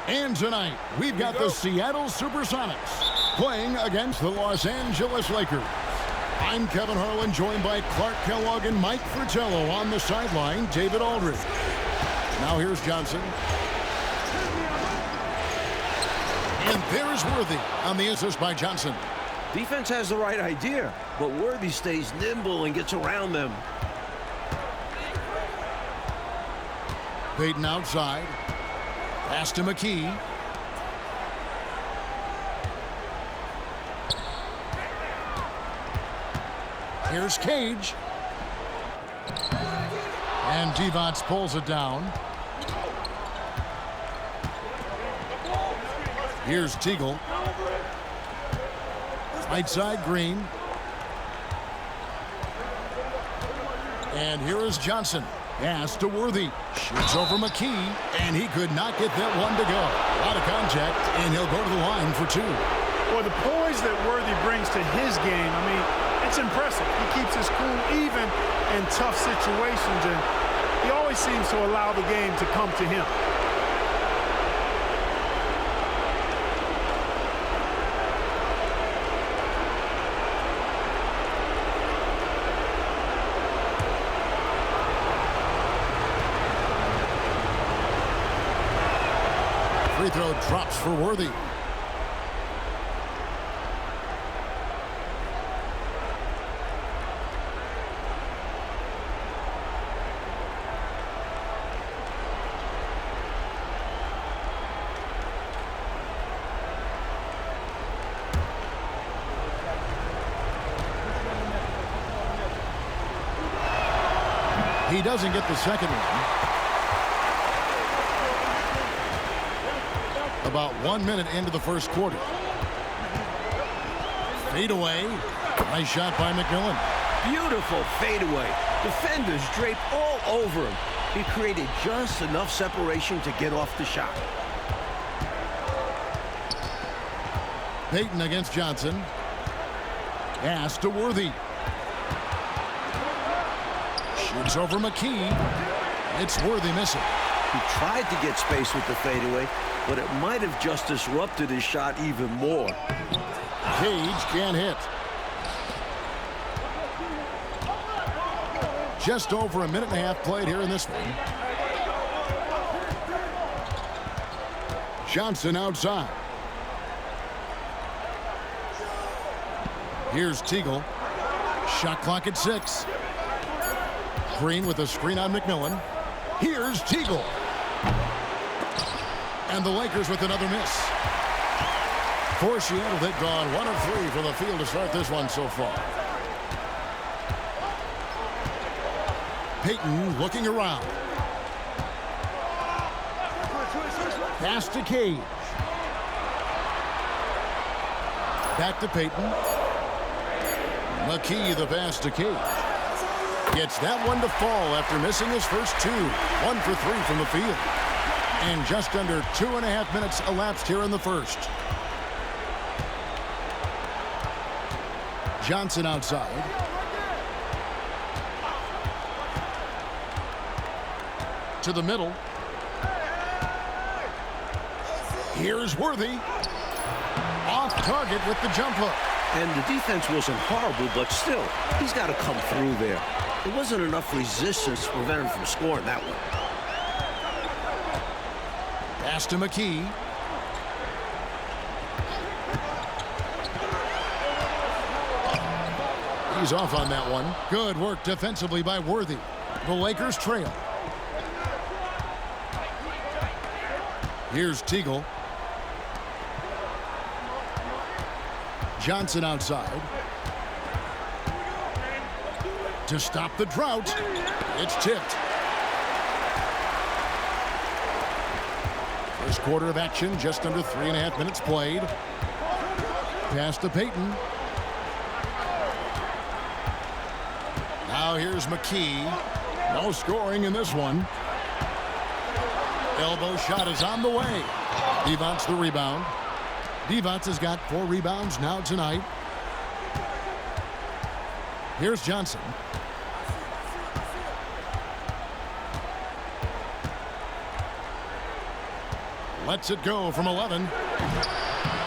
And tonight, we've got the Seattle Supersonics playing against the Los Angeles Lakers. I'm Kevin Harlan, joined by Clark Kellogg and Mike Fratello on the sideline, David Aldridge. Now here's Johnson. And there's Worthy on the assist by Johnson. Defense has the right idea, but Worthy stays nimble and gets around them. Payton outside. Pass to McKee. Here's Cage. And Devonts pulls it down. Here's Teagle. Right side, Green. And here is Johnson. Pass to Worthy. Shoots over McKee, and he could not get that one to go. A lot of contact, and he'll go to the line for two. Well, the poise that Worthy brings to his game, I mean, it's impressive. He keeps his cool even in tough situations, and he always seems to allow the game to come to him. Free throw drops for Worthy. He doesn't get the second one. About 1 minute into the first quarter. Fade away. Nice shot by McMillan. Beautiful fadeaway. Defenders draped all over him. He created just enough separation to get off the shot. Payton against Johnson. Pass to Worthy. Shoots over McKee. It's Worthy missing. He tried to get space with the fadeaway, but it might have just disrupted his shot even more. Cage can't hit. Just over a minute and a half played here in this one. Johnson outside. Here's Teagle. Shot clock at 6. Green with a screen on McMillan. Here's Teagle. And the Lakers with another miss. For Seattle, they've gone 1 of 3 from the field to start this one so far. Payton looking around. Pass to Cage. Back to Payton. McKee the pass to Cage. Gets that one to fall after missing his first 2. 1 for 3 from the field. And just under 2.5 minutes elapsed here in the first. Johnson outside. To the middle. Here's Worthy. Off target with the jump hook. And the defense wasn't horrible, but still, he's got to come through there. There wasn't enough resistance to prevent him from scoring that one. Pass to McKee. He's off on that one. Good work defensively by Worthy. The Lakers trail. Here's Teagle. Johnson outside. To stop the drought. It's tipped. First quarter of action, just under 3.5 minutes played. Pass to Payton. Now here's McKee. No scoring in this one. Elbow shot is on the way. Devonts the rebound. Devonts has got 4 rebounds now tonight. Here's Johnson. Lets it go from 11.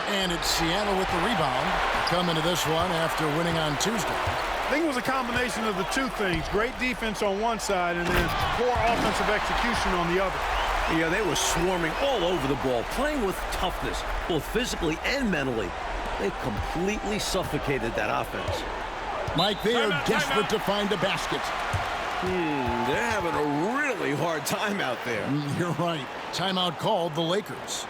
And it's Seattle with the rebound. Come into this one after winning on Tuesday. I think it was a combination of the two things. Great defense on one side and then poor offensive execution on the other. Yeah, they were swarming all over the ball, playing with toughness, both physically and mentally. They completely suffocated that offense. Mike, they are desperate to find a basket. They're having a really hard time out there. You're right. Timeout called the Lakers.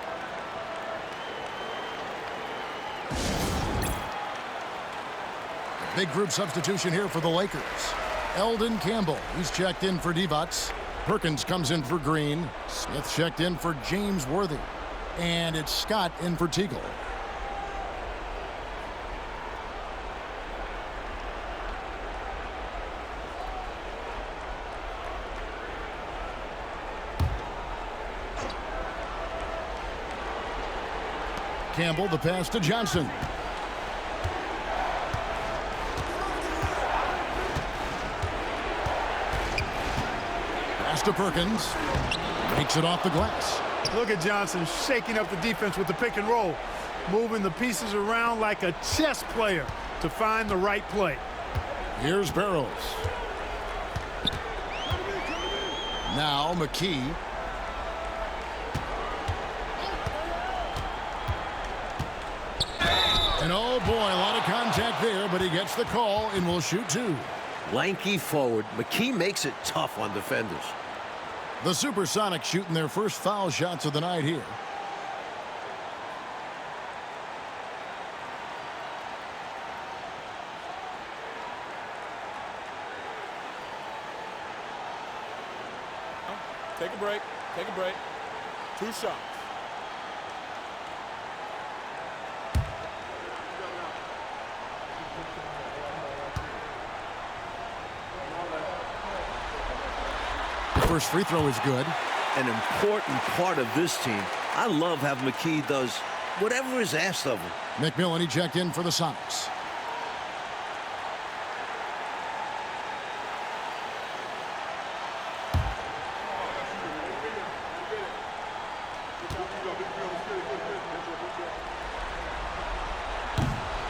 Big group substitution here for the Lakers. Eldon Campbell, he's checked in for Divac. Perkins comes in for Green. Smith checked in for James Worthy. And it's Scott in for Teagle. Campbell, the pass to Johnson. Pass to Perkins. Makes it off the glass. Look at Johnson shaking up the defense with the pick and roll, moving the pieces around like a chess player to find the right play. Here's Barrows. Now McKee. And oh boy, a lot of contact there, but he gets the call and will shoot two. Lanky forward. McKee makes it tough on defenders. The Supersonics shooting their first foul shots of the night here. Take a break. Take a break. 2 shots. First free throw is good. An important part of this team. I love how McKee does whatever is asked of him. McMillan, he checked in for the Sonics.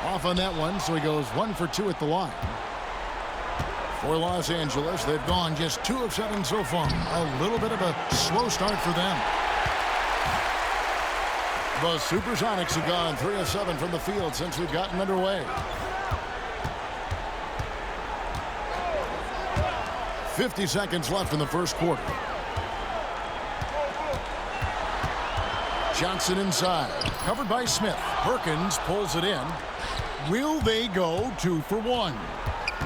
Off on that one, so he goes 1 for 2 at the line. For Los Angeles, they've gone just 2 of 7 so far. A little bit of a slow start for them. The Supersonics have gone 3 of 7 from the field since we've gotten underway. 50 seconds left in the first quarter. Johnson inside, covered by Smith. Perkins pulls it in. Will they go 2 for 1?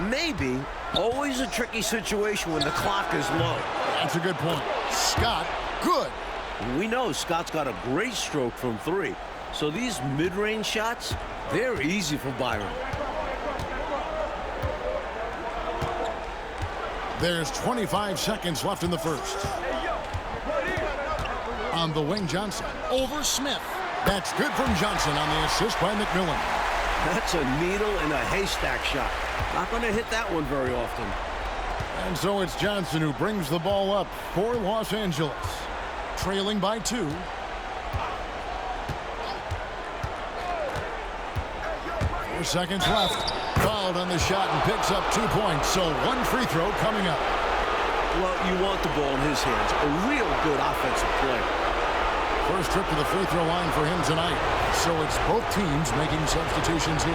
Maybe. Always a tricky situation when the clock is low. That's a good point. Scott, good. We know Scott's got a great stroke from 3. So these mid-range shots, they're easy for Byron. There's 25 seconds left in the first. On the wing, Johnson. Over Smith. That's good from Johnson on the assist by McMillan. That's a needle in a haystack shot. Not going to hit that one very often. And so it's Johnson who brings the ball up for Los Angeles. Trailing by 2. Four seconds left. Fouled on the shot and picks up 2 points. So 1 free throw coming up. Well, you want the ball in his hands. A real good offensive play. First trip to the free throw line for him tonight. So it's both teams making substitutions here.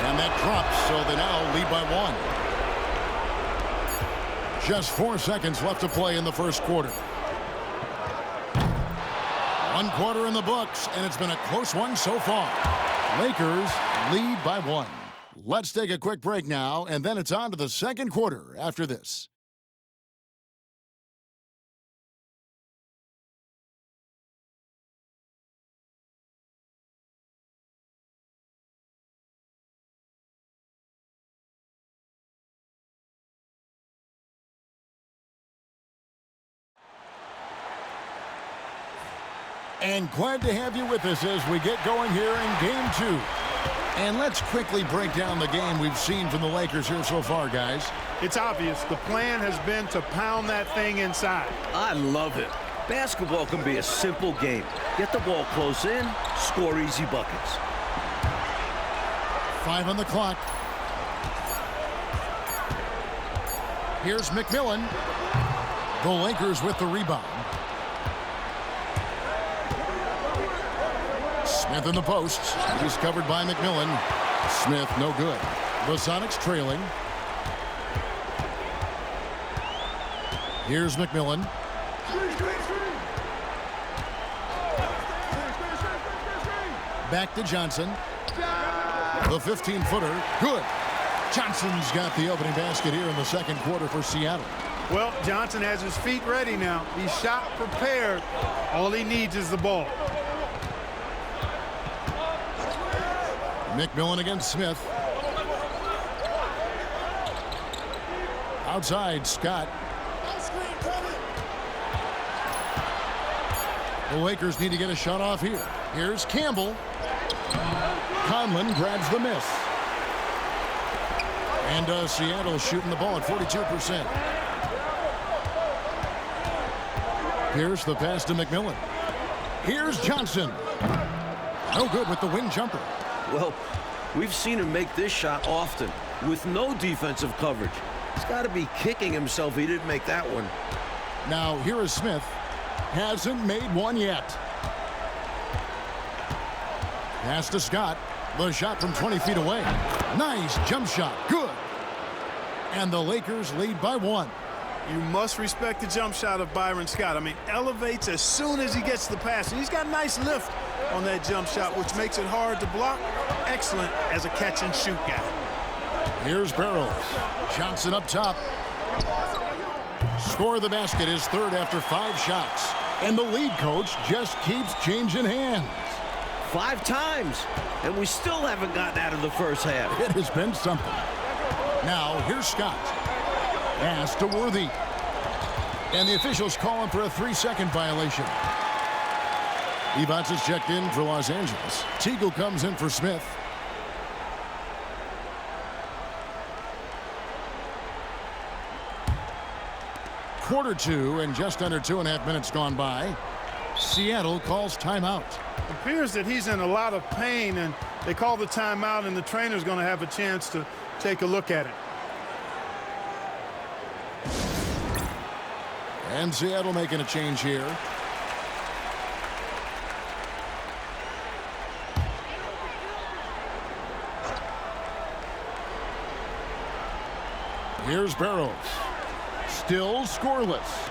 And that drops, so they now lead by 1. Just 4 seconds left to play in the first quarter. 1 quarter in the books, and it's been a close one so far. Lakers lead by 1. Let's take a quick break now, and then it's on to the second quarter after this. And glad to have you with us as we get going here in Game 2. And let's quickly break down the game we've seen from the Lakers here so far, guys. It's obvious the plan has been to pound that thing inside. I love it. Basketball can be a simple game. Get the ball close in, score easy buckets. 5 on the clock. Here's McMillan. The Lakers with the rebound. Smith in the post. He's covered by McMillan. Smith, no good. The Sonics trailing. Here's McMillan. Back to Johnson. The 15-footer. Good. Johnson's got the opening basket here in the second quarter for Seattle. Well, Johnson has his feet ready now. He's shot prepared. All he needs is the ball. McMillan against Smith. Outside, Scott. The Lakers need to get a shot off here. Here's Campbell. Conlon grabs the miss. And Seattle shooting the ball at 42%. Here's the pass to McMillan. Here's Johnson. No good with the wing jumper. Well, we've seen him make this shot often with no defensive coverage. He's got to be kicking himself he didn't make that one. Now, here is Smith. Hasn't made one yet. Pass to Scott. The shot from 20 feet away. Nice jump shot. Good. And the Lakers lead by 1. You must respect the jump shot of Byron Scott. I mean, elevates as soon as he gets the pass. He's got a nice lift on that jump shot, which makes it hard to block. Excellent as a catch-and-shoot guy. Here's Barrows. Johnson up top. Score of the basket is third after 5 shots. And the lead coach just keeps changing hands. 5 times, and we still haven't gotten out of the first half. It has been something. Now, here's Scott. Pass to Worthy. And the officials call him for a 3-second violation. Evans is checked in for Los Angeles. Teagle comes in for Smith. Quarter 2 and just under 2.5 minutes gone by. Seattle calls timeout. It appears that he's in a lot of pain, and they call the timeout, and the trainer's going to have a chance to take a look at it. And Seattle making a change here. Here's Barrows. Still scoreless.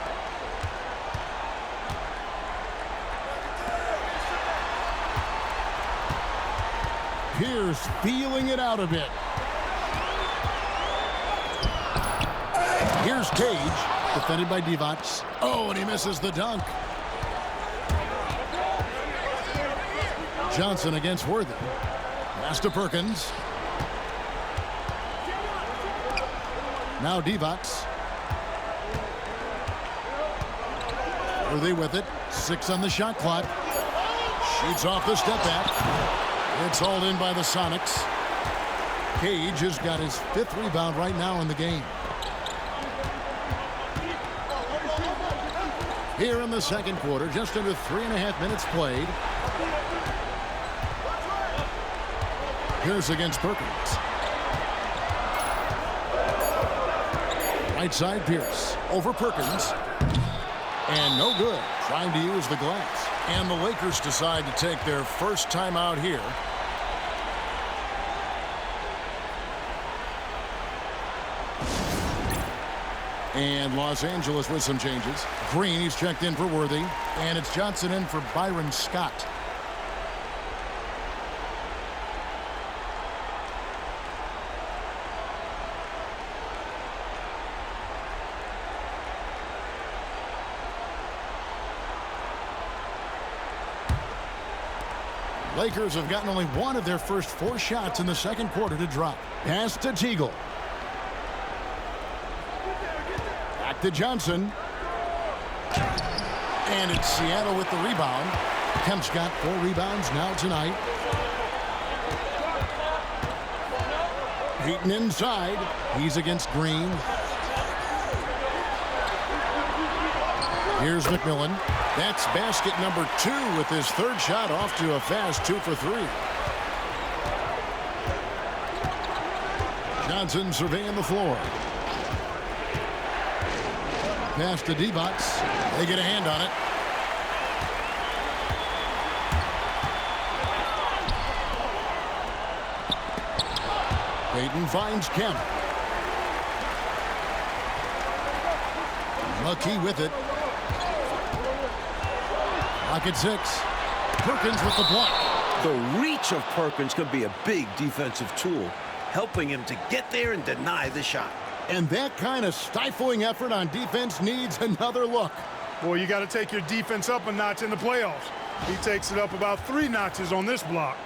Pierce feeling it out a bit. Here's Cage, defended by Divac. Oh, and he misses the dunk. Johnson against Worthy. Pass to Perkins. Now Divac. Worthy with it. 6 on the shot clock. Shoots off the step back. It's hauled in by the Sonics. Cage has got his 5th rebound right now in the game. Here in the second quarter, just under 3.5 minutes played. Pierce against Perkins. Right side, Pierce. Over Perkins. And no good. Trying to use the glass. And the Lakers decide to take their first timeout here. And Los Angeles with some changes. Green, he's checked in for Worthy. And it's Johnson in for Byron Scott. Lakers have gotten only 1 of their first 4 shots in the second quarter to drop. Pass to Teagle. Back to Johnson. And it's Seattle with the rebound. Kemp's got 4 rebounds now tonight. Payton inside. He's against Green. Here's McMillan. That's basket number 2 with his 3rd shot off to a fast 2 for 3. Johnson surveying the floor. Pass to Divac. They get a hand on it. Payton finds Kemp. Lucky with it. Pocket 6. Perkins with the block. The reach of Perkins could be a big defensive tool, helping him to get there and deny the shot. And that kind of stifling effort on defense needs another look. Boy, you got to take your defense up a notch in the playoffs. He takes it up about 3 notches on this block.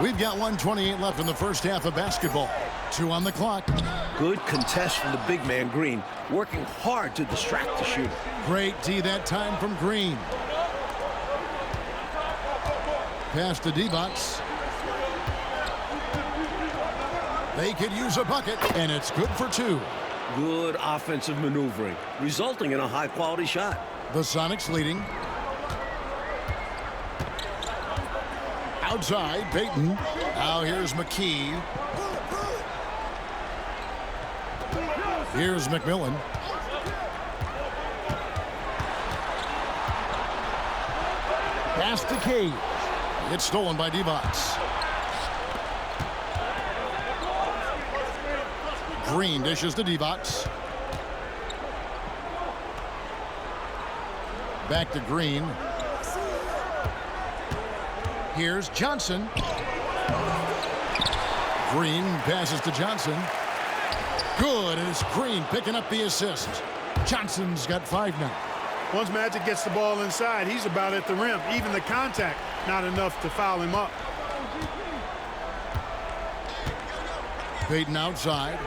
We've got 1:28 left in the first half of basketball. 2 on the clock. Good contest from the big man Green, working hard to distract the shooter. Great D that time from Green. Pass to Divac. They could use a bucket, and it's good for 2. Good offensive maneuvering, resulting in a high-quality shot. The Sonics leading. Outside, Payton. Now here's McKee. Here's McMillan. Pass to Cage. It's stolen by Divac. Green dishes to Divac. Back to Green. Here's Johnson. Green passes to Johnson. Good, and it's Green picking up the assist. Johnson's got 5 now. Once Magic gets the ball inside, he's about at the rim. Even the contact, not enough to foul him up. Payton outside.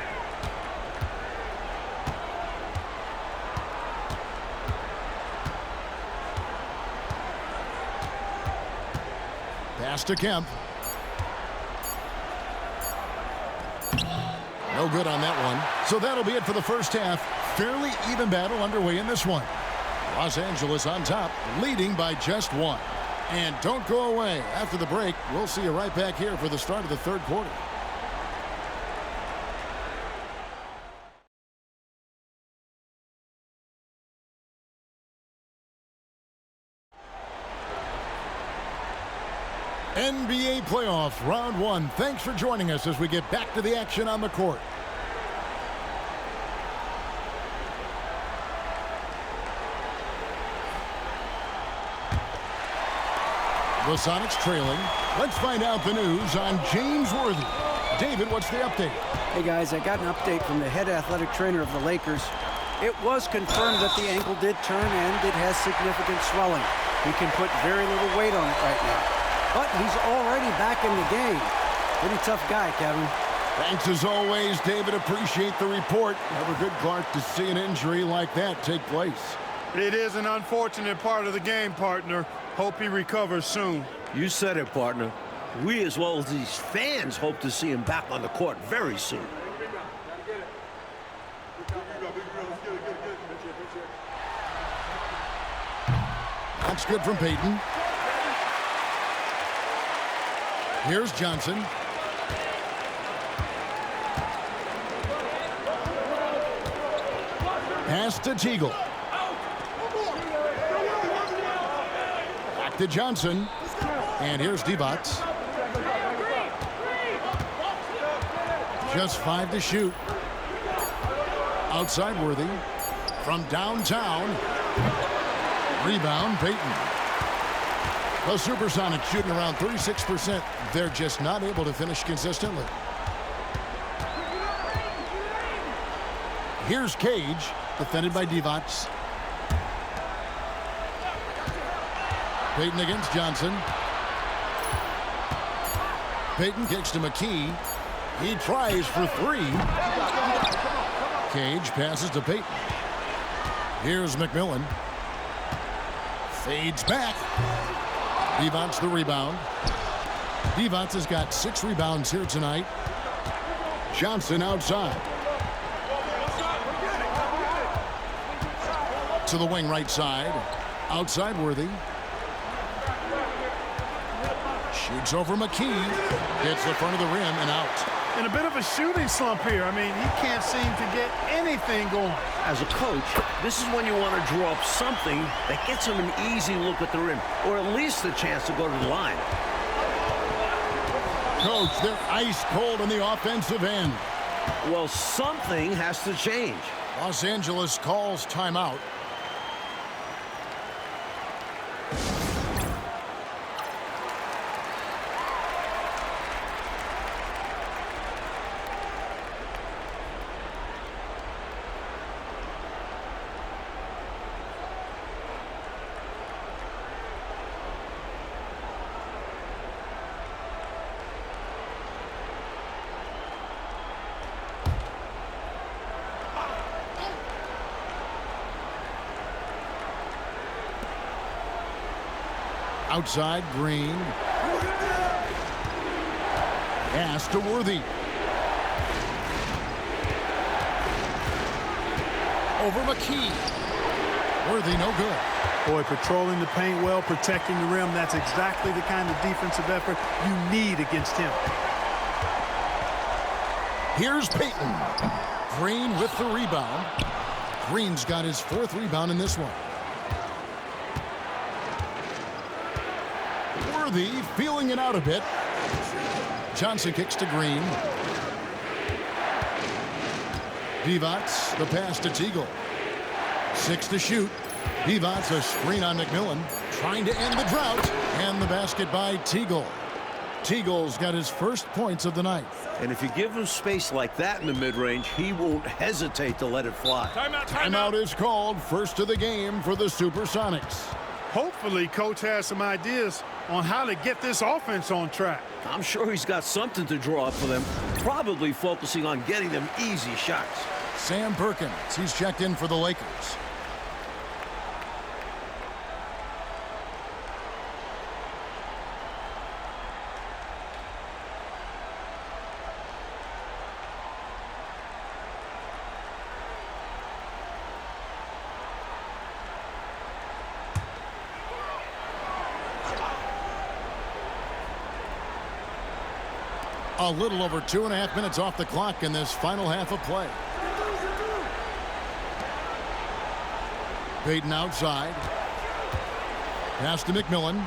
Pass to Kemp. No good on that one. So that'll be it for the first half. Fairly even battle underway in this one. Los Angeles on top, leading by just 1. And don't go away. After the break, we'll see you right back here for the start of the 3rd quarter. NBA playoffs, round 1. Thanks for joining us as we get back to the action on the court. The Sonics trailing. Let's find out the news on James Worthy. David, what's the update? Hey guys, I got an update from the head athletic trainer of the Lakers. It was confirmed that the ankle did turn and it has significant swelling. He can put very little weight on it right now. But he's already back in the game. Pretty tough guy, Kevin. Thanks as always, David. Appreciate the report. Never good, Clark, to see an injury like that take place. It is an unfortunate part of the game, partner. Hope he recovers soon. You said it, partner. We, as well as these fans, hope to see him back on the court very soon. That's good from Payton. Here's Johnson. Pass to Teagle. Back to Johnson. And here's Divac. Just 5 to shoot. Outside Worthy. From downtown. Rebound, Payton. The Supersonics shooting around 36%. They're just not able to finish consistently. Here's Cage, defended by Divac. Payton against Johnson. Payton kicks to McKee. He tries for three. Cage passes to Payton. Here's McMillan. Fades back. Devon's the rebound. Devon has got 6 rebounds here tonight. Johnson outside. To the wing right side. Outside Worthy. Shoots over McKee. Hits the front of the rim and out. In a bit of a shooting slump here. I mean, he can't seem to get anything going. As a coach, this is when you want to draw up something that gets him an easy look at the rim, or at least a chance to go to the line. Coach, they're ice cold on the offensive end. Well, something has to change. Los Angeles calls timeout. Outside, Green. Pass to Worthy. Over McKee. Worthy, no good. Boy, patrolling the paint well, protecting the rim. That's exactly the kind of defensive effort you need against him. Here's Payton. Green with the rebound. Green's got his 4th rebound in this one. Worthy feeling it out a bit. Johnson kicks to Green. Divac, the pass to Teagle. 6 to shoot. Divac, a screen on McMillan. Trying to end the drought. And the basket by Teagle. Teagle's got his first points of the night. And if you give him space like that in the mid-range, he won't hesitate to let it fly. Timeout is called. First of the game for the Supersonics. Hopefully, Coach has some ideas on how to get this offense on track. I'm sure he's got something to draw up for them, probably focusing on getting them easy shots. Sam Perkins, he's checked in for the Lakers. A little over 2.5 minutes off the clock in this final half of play. Payton outside. Pass to McMillan.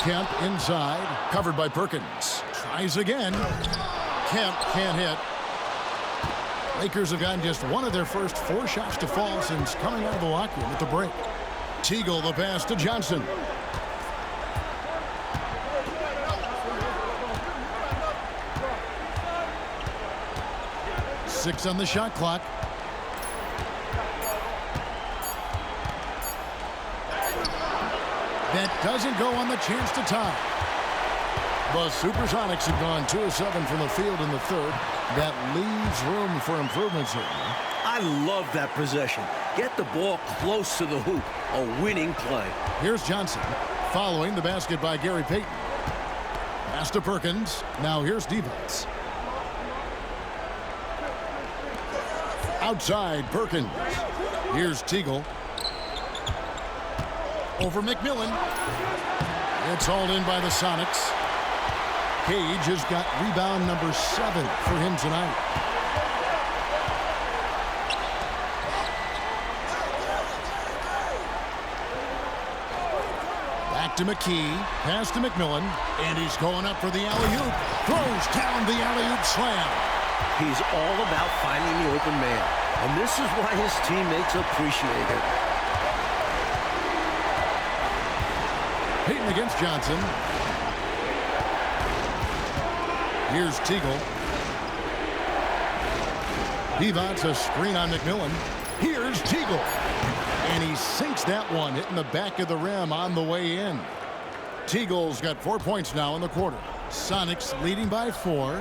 Kemp inside. Covered by Perkins. Tries again. Kemp can't hit. Lakers have gotten just one of their first 4 shots to fall since coming out of the locker room at the break. Teagle the pass to Johnson. Six on the shot clock. That doesn't go on the chance to tie. The Supersonics have gone 2 of 7 from the field in the 3rd. That leaves room for improvements here. I love that possession. Get the ball close to the hoop. A winning play. Here's Johnson following the basket by Gary Payton. Pass to Perkins. Now here's Divac. Outside Perkins. Here's Teagle. Over McMillan. It's hauled in by the Sonics. Cage has got rebound number 7 for him tonight. Back to McKee. Pass to McMillan. And he's going up for the alley-oop. Throws down the alley-oop slam. He's all about finding the open man, and this is why his teammates appreciate it. Payton against Johnson. Here's Teagle. Divac, a screen on McMillan. Here's Teagle. And he sinks that one, hitting the back of the rim on the way in. Teagle's got 4 points now in the quarter. Sonics leading by 4.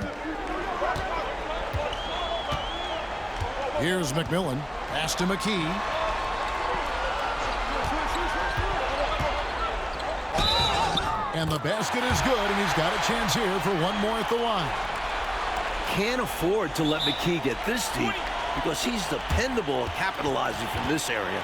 Here's McMillan. Pass to McKee. And the basket is good, and he's got a chance here for one more at the line. Can't afford to let McKee get this deep because he's dependable at capitalizing from this area.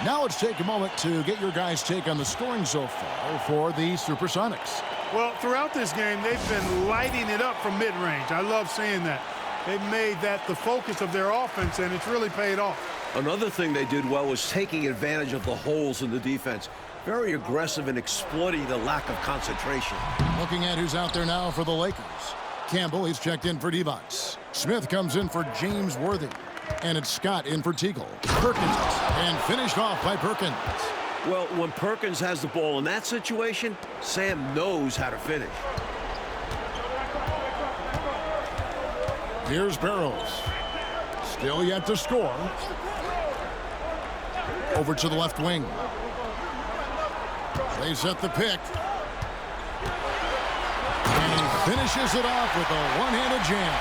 Now let's take a moment to get your guys' take on the scoring so far for the Supersonics. Well, throughout this game, they've been lighting it up from mid-range. I love seeing that. They've made that the focus of their offense, and it's really paid off. Another thing they did well was taking advantage of the holes in the defense. Very aggressive in exploiting the lack of concentration. Looking at who's out there now for the Lakers. Campbell, he's checked in for Devox. Smith comes in for James Worthy. And it's Scott in for Teagle. Perkins, and finished off by Perkins. Well, when Perkins has the ball in that situation, Sam knows how to finish. Here's Barrows. Still yet to score. Over to the left wing. They set the pick. And he finishes it off with a one-handed jam.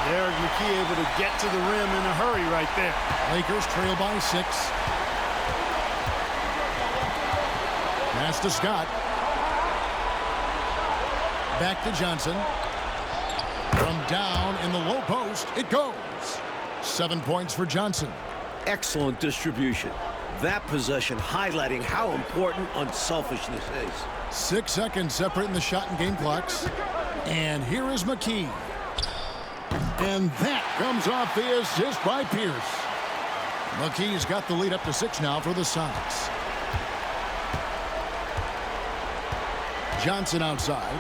Derek McKee able to get to the rim in a hurry right there. Lakers trail by 6. Pass to Scott. Back to Johnson. From down in the low post, it goes. 7 points for Johnson. Excellent distribution. That possession highlighting how important unselfishness is. 6 seconds separating the shot and game clocks. And here is McKee. And that comes off the assist by Pierce. McKee's got the lead up to 6 now for the Sonics. Johnson outside.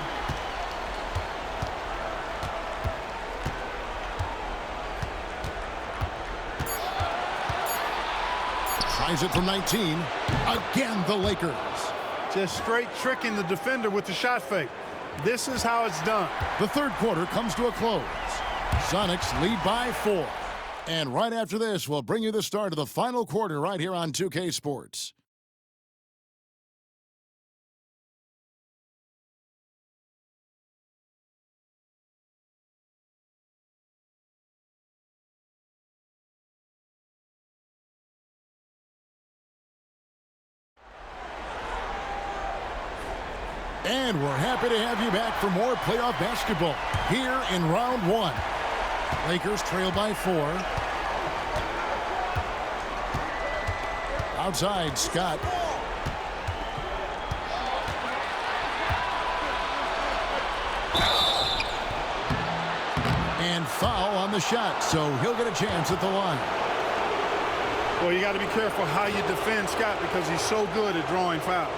Tries it from 19. Again, the Lakers. Just straight tricking the defender with the shot fake. This is how it's done. The third quarter comes to a close. Sonics lead by 4. And right after this, we'll bring you the start of the final quarter right here on 2K Sports. And we're happy to have you back for more playoff basketball here in round 1. Lakers trail by 4. Outside, Scott. And foul on the shot, so he'll get a chance at the line. Well, you got to be careful how you defend Scott because he's so good at drawing fouls.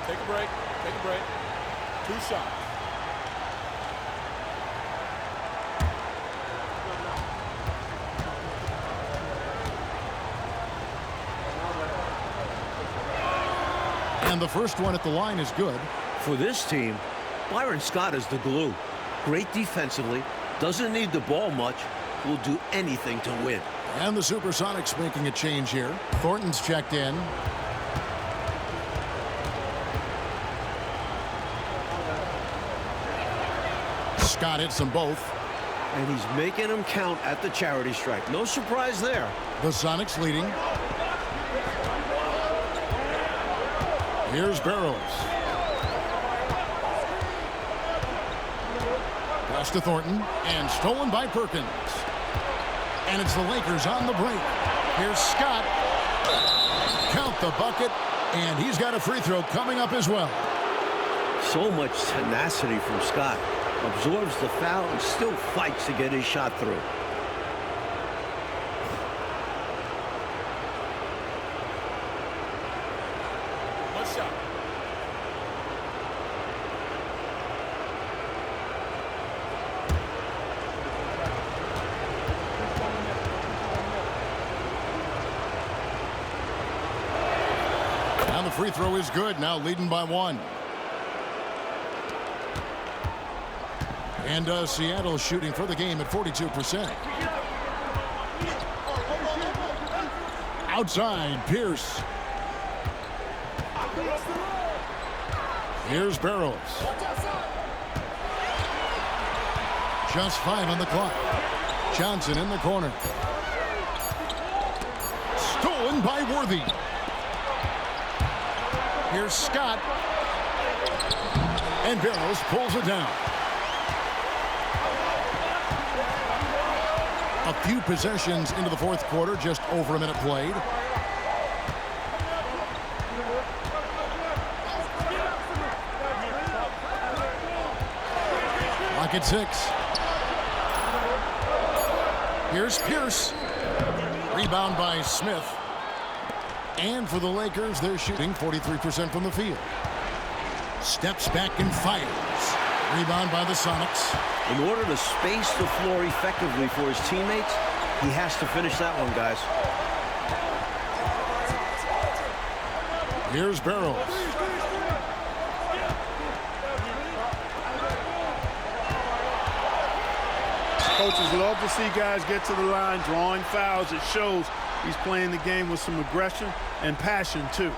Take a break. Take a break. 2 shots. And the first one at the line is good. For this team, Byron Scott is the glue. Great defensively, doesn't need the ball much, will do anything to win. And the Supersonics making a change here. Thornton's checked in. Scott hits them both. And he's making them count at the charity stripe. No surprise there. The Sonics leading. Here's Barrows. Pass to Thornton. And stolen by Perkins. And it's the Lakers on the break. Here's Scott. Count the bucket. And he's got a free throw coming up as well. So much tenacity from Scott. Absorbs the foul and still fights to get his shot through. One shot. And the free throw is good. Now leading by 1. And Seattle shooting for the game at 42%. Outside, Pierce. Here's Barrows. Just 5 on the clock. Johnson in the corner. Stolen by Worthy. Here's Scott. And Barrows pulls it down. A few possessions into the fourth quarter, just over a minute played. Lock at 6. Here's Pierce. Rebound by Smith. And for the Lakers, they're shooting 43% from the field. Steps back and fires. Rebound by the Sonics. In order to space the floor effectively for his teammates, he has to finish that one, guys. Here's Barrows. Coaches love to see guys get to the line, drawing fouls. It shows he's playing the game with some aggression and passion, too.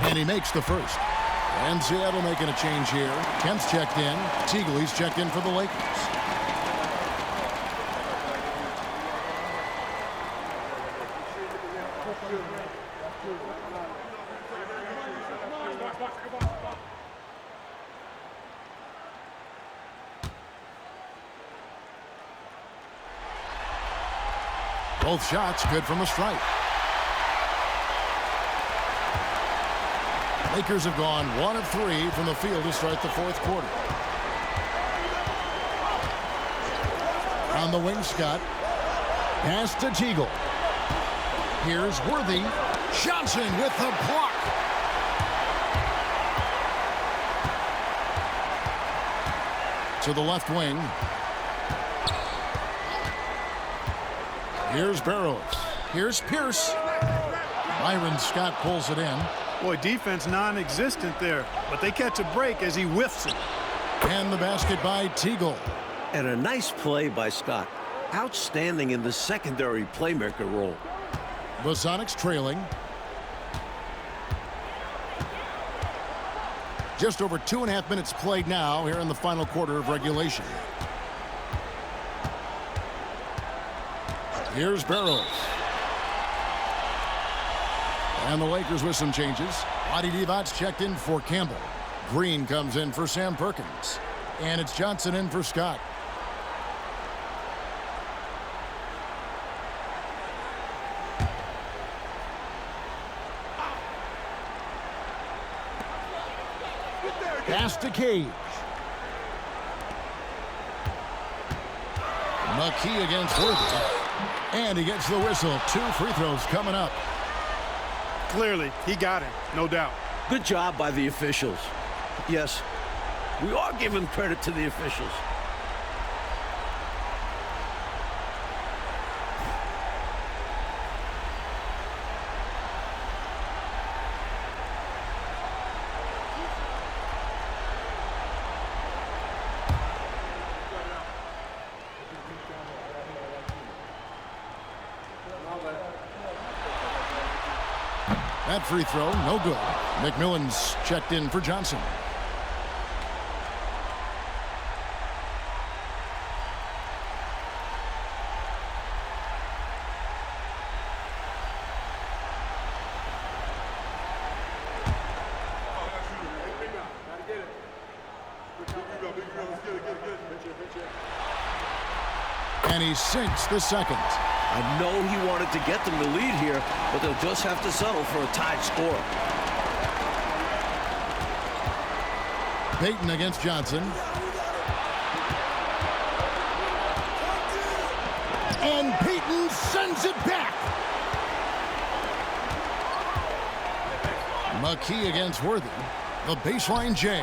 And he makes the first. And Seattle making a change here. Kemp's checked in. Teagley's checked in for the Lakers. Both shots good from the stripe. Lakers have gone 1 of 3 from the field to start the fourth quarter. On the wing, Scott. Pass to Teagle. Here's Worthy. Johnson with the block. To the left wing. Here's Barrows. Here's Pierce. Byron Scott pulls it in. Boy, defense non-existent there, but they catch a break as he whiffs it. And the basket by Teagle. And a nice play by Scott. Outstanding in the secondary playmaker role. The Sonics trailing. Just over 2.5 minutes played now here in the final quarter of regulation. Here's Barrows. And the Lakers with some changes. Adi Divac's checked in for Campbell. Green comes in for Sam Perkins. And it's Johnson in for Scott. Pass to Cage. McKee against Worthy. And he gets the whistle. 2 free throws coming up. Clearly, he got him, no doubt. Good job by the officials. Yes, we are giving credit to the officials. That free throw, no good. McMillan's checked in for Johnson. And he sinks the second. I know he wanted to get them to lead here, but they'll just have to settle for a tied score. Payton against Johnson. And Payton sends it back. McKee against Worthy. The baseline J.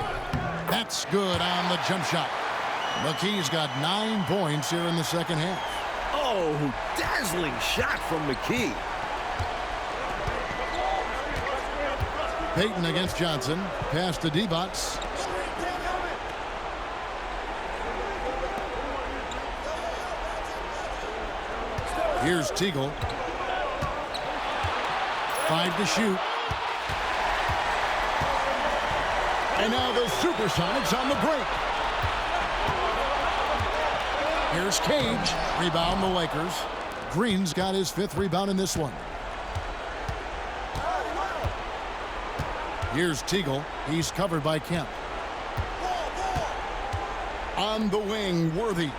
That's good on the jump shot. McKee's got 9 points here in the second half. Oh, dazzling shot from McKee. Payton against Johnson. Pass to Divac. Here's Teagle. 5 to shoot. And now the Supersonics on the break. Here's Cage. Rebound the Lakers. Green's got his 5th rebound in this one. Here's Teagle. He's covered by Kemp. On the wing, Worthy.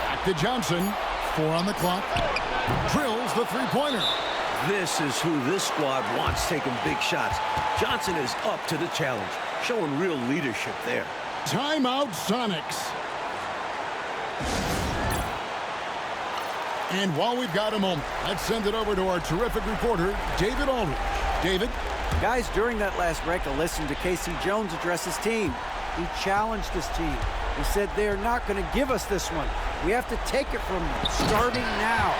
Back to Johnson. 4 on the clock. Drills the three-pointer. This is who this squad wants taking big shots. Johnson is up to the challenge, showing real leadership there. Timeout, Sonics. And while we've got a moment, let's send it over to our terrific reporter, David Aldridge. David? Guys, during that last break, I listened to Casey Jones address his team. He challenged his team. He said they're not going to give us this one. We have to take it from them, starting now.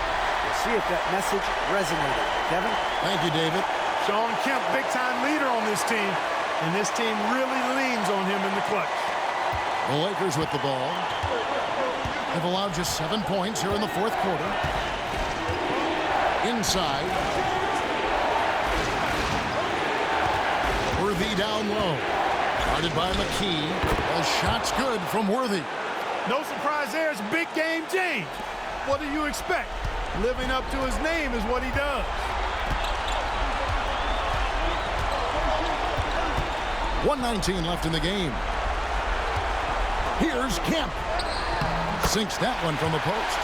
We'll see if that message resonated. Kevin? Thank you, David. Sean Kemp, big-time leader on this team, and this team really leans on him in the clutch. The Lakers with the ball. They've allowed just 7 points here in the fourth quarter. Inside. Worthy down low. Guarded by McKee. A shot's good from Worthy. No surprise there. It's a big game change. What do you expect? Living up to his name is what he does. .119 left in the game. Here's Kemp. Sinks that one from the post.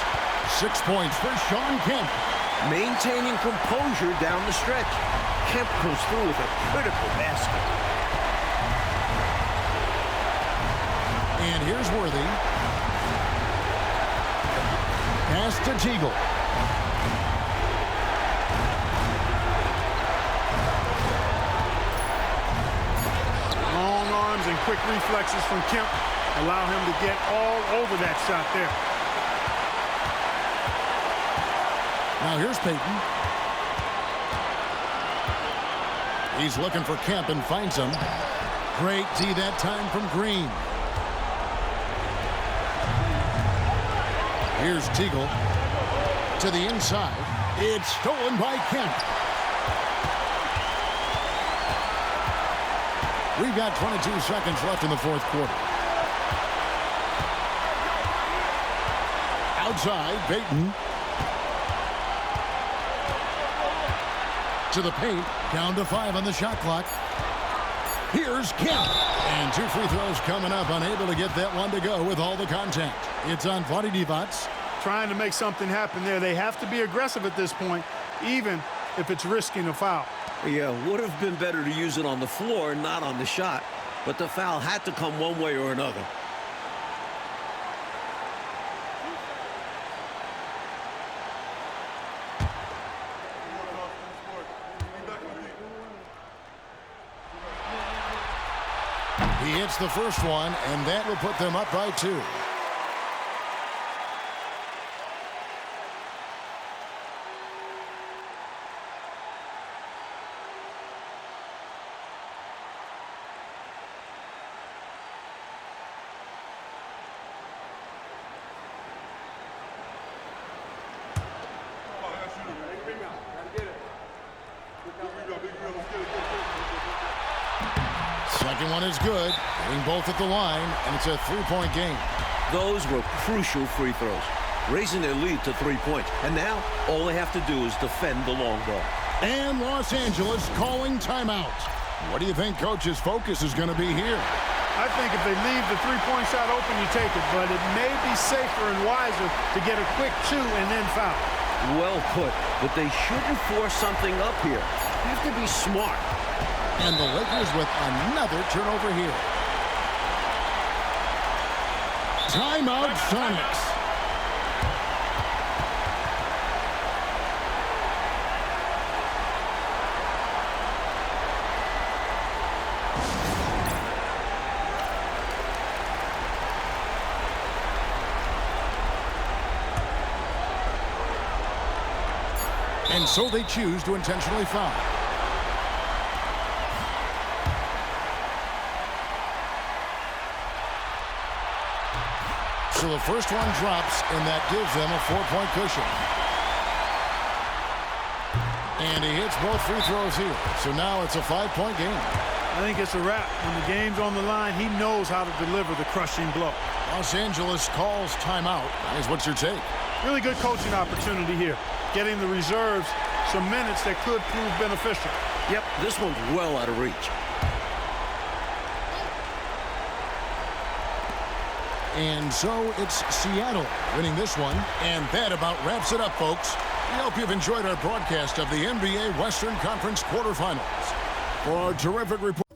6 points for Sean Kemp. Maintaining composure down the stretch. Kemp goes through with a critical basket. And here's Worthy. Pass to Teagle. Long arms and quick reflexes from Kemp allow him to get all over that shot there. Now here's Payton. He's looking for Kemp and finds him. Great D that time from Green. Here's Teagle. To the inside. It's stolen by Kemp. We've got 22 seconds left in the fourth quarter. Outside, Payton. To the paint, down to 5 on the shot clock. Here's Kemp. And 2 free throws coming up, unable to get that one to go with all the contact. It's on Vlade Divac. Trying to make something happen there. They have to be aggressive at this point, even if it's risking a foul. Yeah, would have been better to use it on the floor, not on the shot. But the foul had to come one way or another. He hits the first one, and that will put them up by 2. Second one is good. Hitting both at the line, and it's a 3-point game. Those were crucial free throws, raising their lead to 3 points. And now, all they have to do is defend the long ball. And Los Angeles calling timeout. What do you think Coach's focus is going to be here? I think if they leave the three-point shot open, you take it. But it may be safer and wiser to get a quick 2 and then foul. Well put, but they shouldn't force something up here. They have to be smart. And the Lakers with another turnover here. Timeout, Sonics. And so they choose to intentionally foul. So the first one drops, and that gives them a 4-point cushion. And he hits both free throws here. So now it's a 5-point game. I think it's a wrap. When the game's on the line, he knows how to deliver the crushing blow. Los Angeles calls timeout. Guys, what's your take? Really good coaching opportunity here. Getting the reserves some minutes that could prove beneficial. Yep, this one's well out of reach. And so it's Seattle winning this one. And that about wraps it up, folks. We hope you've enjoyed our broadcast of the NBA Western Conference quarterfinals. For our terrific report.